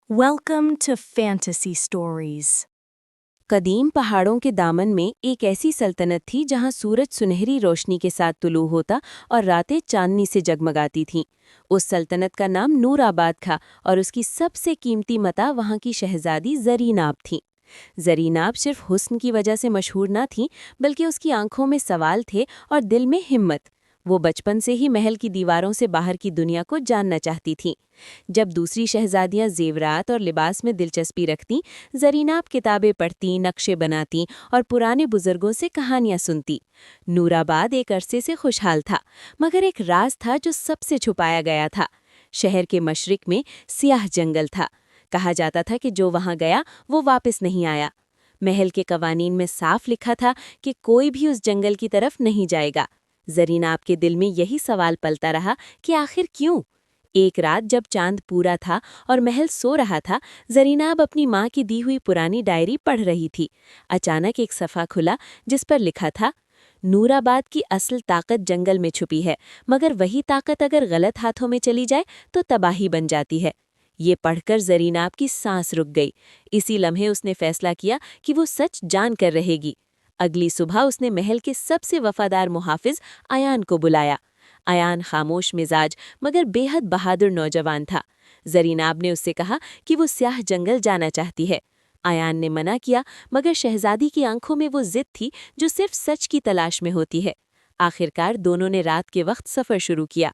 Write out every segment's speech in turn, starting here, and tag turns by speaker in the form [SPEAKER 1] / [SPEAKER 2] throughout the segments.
[SPEAKER 1] Welcome to Fantasy Stories.
[SPEAKER 2] कदीम पहाड़ों के दामन में एक ऐसी सल्तनत थी जहां सूरज सुनहरी रोशनी के साथ तुलू होता और रातें चांदनी से जगमगाती थीं। उस सल्तनत का नाम नूराबाद था और उसकी सबसे कीमती मता वहां की शहजादी ज़रीनाब थी। ज़रीनाब सिर्फ हुस्न की वजह से मशहूर न थी, बल्कि उसकी आंखों में सवाल थे और दिल में हिम्मत। वो बचपन से ही महल की दीवारों से बाहर की दुनिया को जानना चाहती थीं। जब दूसरी शहजादियां जेवरात और लिबास में दिलचस्पी रखतीं, ज़रीनाब किताबें पढ़ती, नक्शे बनाती और पुराने बुजुर्गों से कहानियां सुनती। नूराबाद एक अरसे से खुशहाल था, मगर एक राज था जो सबसे छुपाया गया था। शहर के मशरिक में सियाह जंगल था। कहा जाता था कि जो वहां गया वो वापस नहीं आया। महल के कवानीन में साफ लिखा था कि कोई भी उस जंगल की तरफ नहीं जाएगा। ज़रीनाब के दिल में यही सवाल पलता रहा कि आखिर क्यों। एक रात जब चांद पूरा था और महल सो रहा था, ज़रीनाब अपनी माँ की दी हुई पुरानी डायरी पढ़ रही थी। अचानक एक सफ़ा खुला जिस पर लिखा था, नूराबाद की असल ताकत जंगल में छुपी है, मगर वही ताकत अगर गलत हाथों में चली जाए तो तबाही बन जाती है। ये पढ़कर ज़रीनाब की सांस रुक गई। इसी लम्हे उसने फैसला किया कि वो सच जान कर रहेगी। अगली सुबह उसने महल के सबसे वफादार मुहाफिज अयान को बुलाया। अयान खामोश मिजाज मगर बेहद बहादुर नौजवान था। ज़रीनाब ने उससे कहा कि वो स्याह जंगल जाना चाहती है। अयान ने मना किया, मगर शहजादी की आंखों में वो जिद थी जो सिर्फ सच की तलाश में होती है। आखिरकार दोनों ने रात के वक्त सफ़र शुरू किया।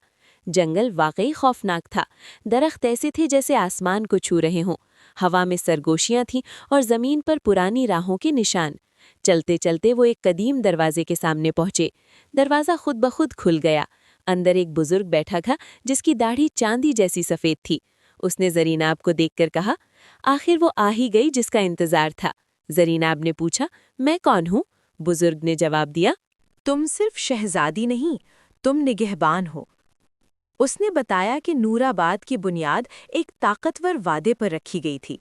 [SPEAKER 2] जंगल वाकई खौफनाक था। दरख्त ऐसे थे जैसे आसमान को छू रहे हों। हवा में सरगोशियां थीं और ज़मीन पर पुरानी राहों के निशान। चलते चलते वो एक कदीम दरवाजे के सामने पहुंचे। दरवाज़ा खुद ब खुद खुल गया। अंदर एक बुजुर्ग बैठा था जिसकी दाढ़ी चांदी जैसी सफ़ेद थी। उसने ज़रीनाब को देखकर कहा, आखिर वो आ ही गई जिसका इंतज़ार था। ज़रीनाब ने पूछा, मैं कौन हूँ? बुजुर्ग ने जवाब दिया,
[SPEAKER 3] तुम सिर्फ शहजादी नहीं, तुम निगहबान हो। उसने बताया कि नूराबाद की बुनियाद एक ताकतवर वादे पर रखी गई थी।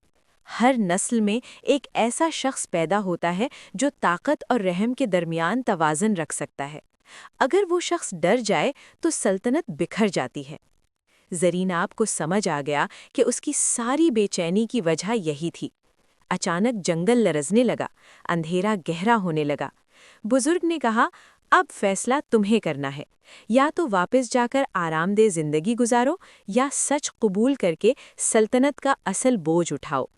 [SPEAKER 3] हर नस्ल में एक ऐसा शख्स पैदा होता है जो ताकत और रहम के दरमियान तवाज़न रख सकता है। अगर वो शख्स डर जाए तो सल्तनत बिखर जाती है। ज़रीनाब को समझ आ गया कि उसकी सारी बेचैनी की वजह यही थी। अचानक जंगल लरजने लगा, अंधेरा गहरा होने लगा। बुजुर्ग ने कहा, अब फैसला तुम्हें करना है। या तो वापस जाकर आरामदेह जिंदगी गुजारो या सच कबूल करके सल्तनत का असल बोझ उठाओ।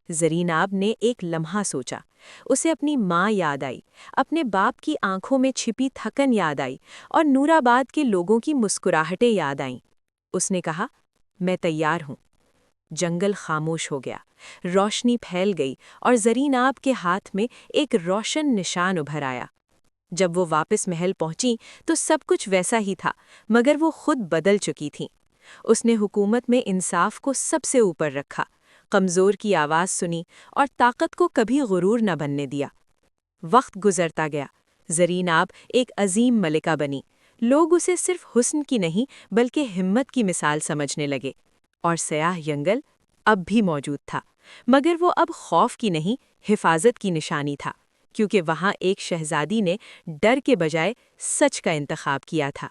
[SPEAKER 3] ज़रीनाब ने एक लम्हा सोचा। उसे अपनी माँ याद आई, अपने बाप की आंखों में छिपी थकन याद आई और नूराबाद के लोगों की मुस्कुराहटें याद आईं। उसने कहा, मैं तैयार हूँ। जंगल खामोश हो गया, रोशनी फैल गई और ज़रीनाब के हाथ में एक रोशन निशान उभर आया। जब वो वापस महल पहुंची तो सब कुछ वैसा ही था, मगर वो खुद बदल चुकी थी। उसने हुकूमत में इंसाफ को सबसे ऊपर रखा, कमज़ोर की आवाज़ सुनी और ताकत को कभी गुरूर न बनने दिया। वक्त गुजरता गया, ज़रीनाब एक अजीम मलिका बनी। लोग उसे सिर्फ हुस्न की नहीं बल्कि हिम्मत की मिसाल समझने लगे। और स्याह जंगल अब भी मौजूद था, मगर वो अब खौफ की नहीं, हिफाजत की निशानी था, क्योंकि वहाँ एक शहजादी ने डर के बजाय सच का इंतखाब किया था।